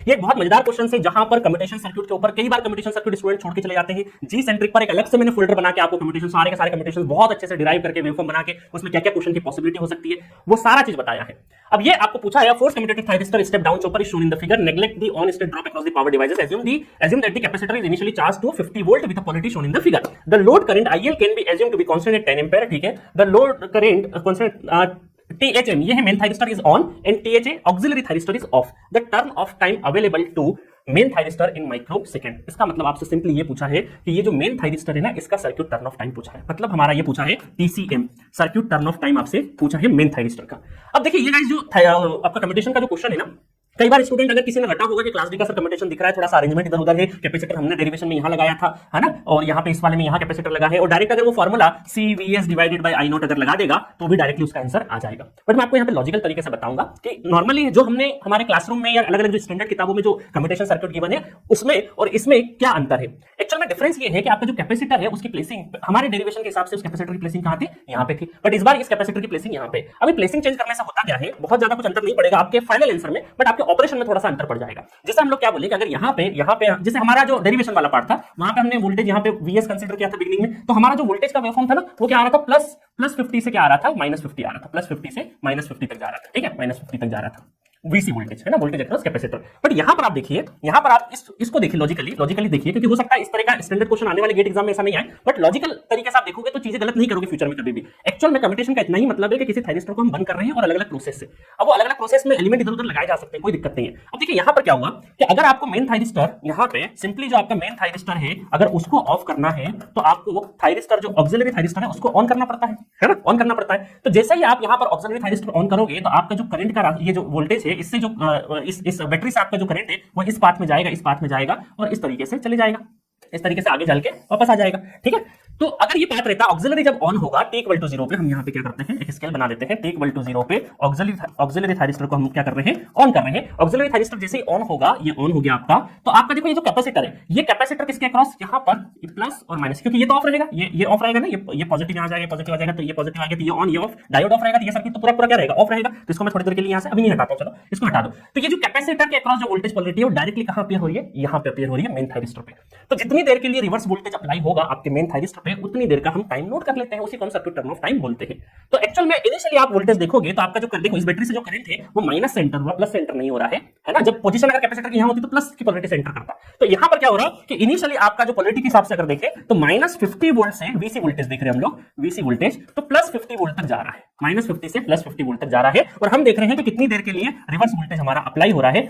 ये एक बहुत मजेदार क्वेश्चन है जहां पर कम्यूटेशन सर्किट के ऊपर कई बार कम्यूटेशन सर्किट स्टूडेंट छोड़ के चले जाते हैं। जी सेंट्रिक पर एक अलग से मैंने फोल्डर बना के आपको कम्यूटेशन सारे के सारे कम्यूटेशन बहुत अच्छे से डिराइव करके वेवफॉर्म बना के उसमें क्या क्या क्वेश्चन की पॉसिबिलिटी हो सकती है वो सारा चीज बताया है। अब ये आपको पूछा है force commutative thyristor step down chopper is shown in the figure, neglect the on state drop across the power devices, assume that the capacitor is initially charged to 50 volt with the polarity shown in the figure. The load current IL can be assumed to be constant at 10 ampere, ठीक है। The load current constant THM ये है main thyristor is on and THA auxiliary thyristor is off. The term of time available to main thyristor in microsecond. इसका मतलब आपसे simply ये पूछा है कि ये जो मेन थायरिस्टर है ना इसका सर्किट टर्न ऑफ टाइम पूछा है, मतलब हमारा ये पूछा है TCM circuit turn off time आपसे पूछा है मेन थायरिस्टर का। अब देखिए ये गाइस जो आपका कम्यूटेशन का जो क्वेश्चन है ना, कई बार स्टूडेंट अगर किसी ने रटा होगा कि क्लास डी का सब कम्यूटेशन दिख रहा है, थोड़ा सा अरेंजमेंट इधर उधर है, कैपेसिटर हमने डेरिवेशन में यहां लगाया था, है ना, और यहां पे इस वाले में यहां कैपेसिटर लगा है, और डायरेक्ट अगर वो formula CVS divided by I not अगर लगा देगा तो भी डायरेक्टली उसका आंसर आ जाएगा। बट मैं आपको यहां पे लॉजिकल तरीके से बताऊंगा कि नॉर्मली जो हमने हमारे क्लासरूम में या अलग अलग जो स्टैंडर्ड किताबों में जो कम्यूटेशन सर्किट गिवन है उसमें और इसमें क्या अंतर है। एक्चुअल में डिफरेंस ये है कि आपका जो कैपेसिटर है उसकी प्लेसिंग हमारे डेरिवेशन के हिसाब से उस कैपेसिटर की प्लेसिंग कहां थी, यहां पे थी, बट इस बार इस कैपेसिटर की प्लेसिंग यहां पे। अभी प्लेसिंग चेंज करने से होता क्या है, बहुत ज्यादा कुछ अंतर नहीं पड़ेगा आपके फाइनल आंसर में, बट आपके ऑपरेशन में थोड़ा सा अंतर पड़ जाएगा। जैसे हम लोग क्या बोले कि अगर यहाँ पे जैसे हमारा जो डेरिवेशन वाला पार्ट था वहां पे हमने वोल्टेज यहाँ पे VS कंसीडर किया था बिगिनिंग में, तो हमारा जो वोल्टेज का वेवफॉर्म था ना वो क्या आ रहा था, प्लस 50 से क्या आ रहा था, -50 आ रहा था, प्लस 50 से -50 तक जा रहा था, ठीक है, -50 तक जा रहा था VC वोल्टेज है ना, वोल्टेज अक्रॉस कैपेसिटर। बट यहां पर आप देखिए, यहां पर आप इसको देखिए लॉजिकली देखिए, क्योंकि हो सकता है इस तरह का स्टैंडर्ड क्वेश्चन आने वाले गेट एग्जाम में ऐसा नहीं आए, बट लॉजिकल तरीके से आप देखोगे तो चीजें गलत नहीं करोगे फ्यूचर में कभी भी। एक्चुअल में कम्यूटेशन का इतना ही मतलब है कि किसी थायरिस्टर को हम बंद कर रहे हैं और अलग अलग प्रोसेस से, अब वो अलग अलग प्रोसेस में एलिमेंट इधर उधर लगाए जा सकते हैं, कोई दिक्कत नहीं है। अब देखिए यहां पर क्या हुआ कि अगर आपको मेन थायरिस्टर यहां पे सिंपली जो आपका मेन थायरिस्टर है अगर उसको ऑफ करना है तो आपको थायरिस्टर जो ऑक्सिलरी थायरिस्टर है उसको ऑन करना पड़ता है ना, ऑन करना पड़ता है। तो जैसे ही आप यहां पर ऑक्सिलरी थायरिस्टर ऑन करोगे तो आपका जो करंट का ये जो वोल्टेज है इससे जो इस बैटरी से आपका जो करंट है वो इस पाथ में जाएगा और इस तरीके से चले जाएगा, इस तरीके से आगे चल के वापस आ जाएगा, ठीक है। तो अगर ये पाथ रहता ऑक्सिलरी जब ऑन होगा t = 0 पे, हम यहाँ पे क्या करते हैं एक स्केल बना लेते हैं, t = 0 पे ऑक्सिलरी थायरिस्टर को हम क्या कर रहे हैं, ऑन कर रहे हैं। ऑक्सिलरी थायरिस्टर जैसे ही ऑन होगा, ये ऑन हो गया आपका, तो आपका देखो ये जो कैपेसिटर है ये कैपेसिटर किसके अक्रॉस, यहाँ पर प्लस और माइनस, क्योंकि ये तो ऑफ रहेगा, ये ऑफ रहेगा ना, ये पॉजिटिव यहाँ जाएगा, पॉजिटिव आ जाएगा, तो ये पॉजिटिव आ गया, तो ये ऑन ये ऑफ, डायोड ऑफ रहेगा, तो ये सर्किट तो पूरा क्या रहेगा, ऑफ रहेगा। तो इसको मैं थोड़ी देर के लिए यहाँ से अभी नहीं हटाता हूँ, चलो इसको हटा दो। तो ये जो कैपेसिटर के अक्रॉस जो वोल्टेज पोलैरिटी है वो डायरेक्टली कहां अपीयर हो रही है, यहाँ पे अपीयर हो रही है मेन थायरिस्टर पे। तो जितनी देर के लिए रिवर्स वोल्टेज अप्लाई होगा आपके मेन थायरिस्टर पे उतनी देर का हम टाइम नोट कर लेते हैं, उसी को हम सर्किट टर्न ऑफ टाइम बोलते हैं। तो एक्चुअल में इनिशियली आप वोल्टेज देखोगे तो आपका जो देखो इस बैटरी से जो करंट है वो माइनस से एंटर हुआ, प्लस से एंटर नहीं हो रहा है ना। जब पोजीशन अगर कैपेसिटर की यहां होती तो प्लस की पोलैरिटी से एंटर करता, तो यहां पर क्या हो रहा है कि इनिशियली आपका जो पोलैरिटी के हिसाब से अगर देखें तो -50 वोल्ट से VC वोल्टेज देख रहे हैं हम लोग, VC वोल्टेज तो +50 वोल्ट तक जा रहा है, -50 से +50 वोल्ट तक जा रहा है, और हम देख रहे हैं कि कितनी देर के लिए रिवर्स वोल्टेज हमारा अप्लाई हो रहा है।